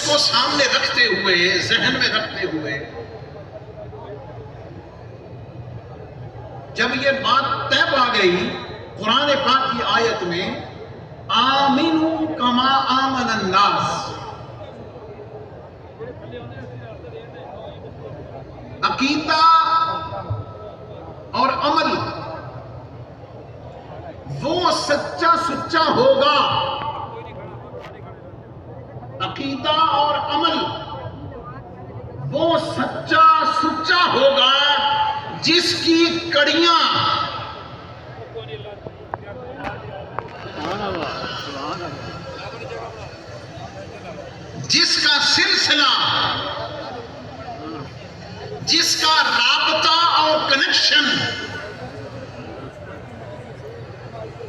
کو سامنے رکھتے ہوئے، ذہن میں رکھتے ہوئے جب یہ بات طے پا گئی قرآن پاک کی آیت میں آمنوا کما آمن الناس، عقیدہ اور عمل وہ سچا سچا ہوگا، عقیدہ اور عمل وہ سچا سچا ہوگا جس کی کڑیاں جس کا سلسلہ، جس کا رابطہ اور کنیکشن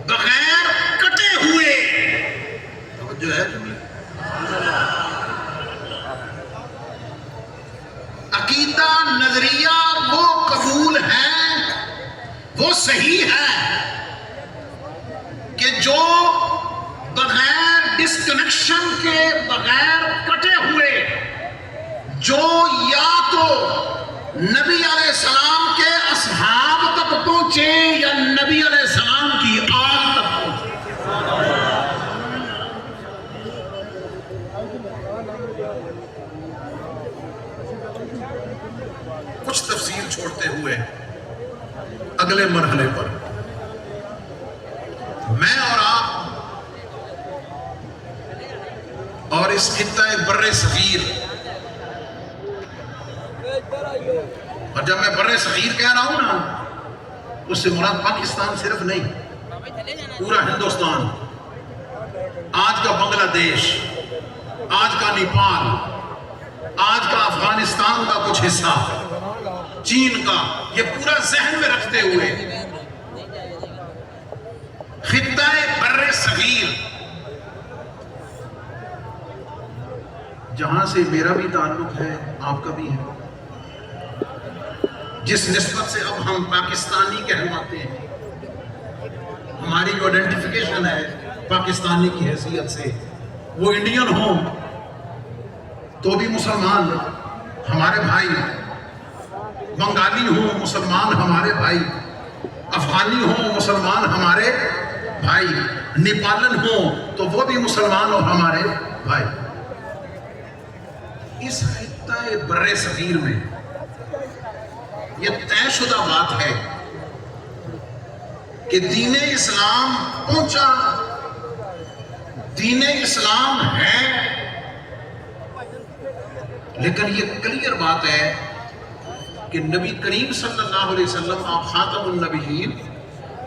بغیر کٹے ہوئے جو ہے عقیدہ نظریہ وہ قبول ہے، وہ صحیح ہے کہ جو بغیر ڈسکنیکشن کے، بغیر کٹے ہوئے، جو یا تو نبی علیہ السلام کے اصحاب تک پہنچے یا نبی علیہ السلام کی آل تک پہنچے۔ کچھ تفصیل چھوڑتے ہوئے اگلے مرحلے پر میں اور آپ اور اس خطہ بر صغیر، اور جب میں بر صغیر کہہ رہا ہوں نا اس سے مراد پاکستان صرف نہیں، پورا ہندوستان، آج کا بنگلہ دیش، آج کا نیپال، آج کا افغانستان کا کچھ حصہ، چین کا، یہ پورا ذہن میں رکھتے ہوئے خطہ بر صغیر جہاں سے میرا بھی تعلق ہے، آپ کا بھی ہے، جس نسبت سے اب ہم پاکستانی کہلواتے ہیں، ہماری جو آئیڈینٹیفیکیشن ہے پاکستانی کی حیثیت سے، وہ انڈین ہوں تو بھی مسلمان ہمارے بھائی، بنگالی ہوں مسلمان ہمارے بھائی، افغانی ہوں مسلمان ہمارے بھائی، نیپالن ہوں تو وہ بھی مسلمان اور ہمارے بھائی۔ اس خطہ بر صغیر میں یہ طے شدہ بات ہے کہ دین اسلام پہنچا، دین اسلام ہے، لیکن یہ کلیئر بات ہے کہ نبی کریم صلی اللہ علیہ وسلم آپ خاتم النبیین،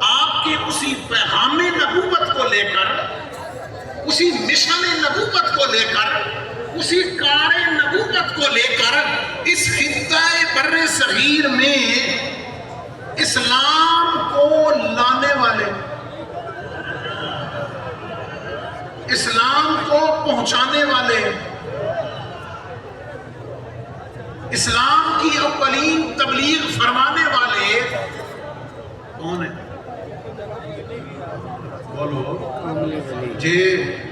آپ کے اسی پیغام نبوت کو لے کر، اسی مشن نبوت کو لے کر، اسی کار نبوت کو لے کر اس خطہ بر صغیر میں اسلام کو لانے والے، اسلام کو پہنچانے والے، اسلام کی اولین تبلیغ فرمانے والے کون ہیں؟ بولو جی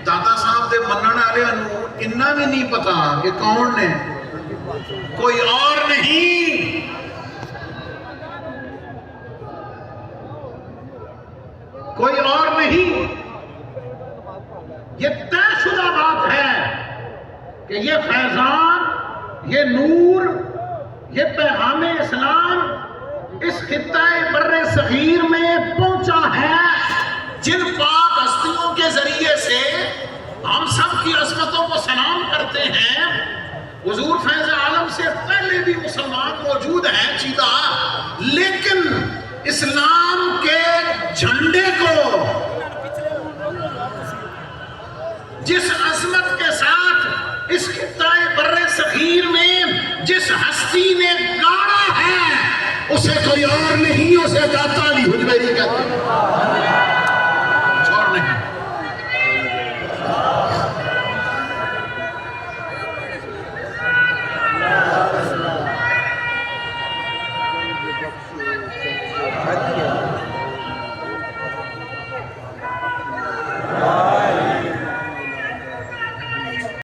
دادا صاحب دے منن والے نوں اتنا بھی نہیں پتا کہ کون نے، کوئی اور نہیں، کوئی اور نہیں، یہ طے شدہ بات ہے کہ یہ فیضان، یہ نور، یہ پیغام اسلام اس خطہ بر صغیر میں پہنچا ہے، جن پاک ہستیوں کے ذریعے سے ہم سب کی عظمتوں کو سلام کرتے ہیں۔ حضور فیض عالم سے پہلے بھی مسلمان موجود ہیں چیدہ، لیکن اسلام کے جھنڈے کو جس عظمت کے ساتھ اس خطہ بر صغیر میں جس ہستی نے گاڑا ہے اسے کوئی اور نہیں، اسے داتا علی حجویری کہتے ہیں۔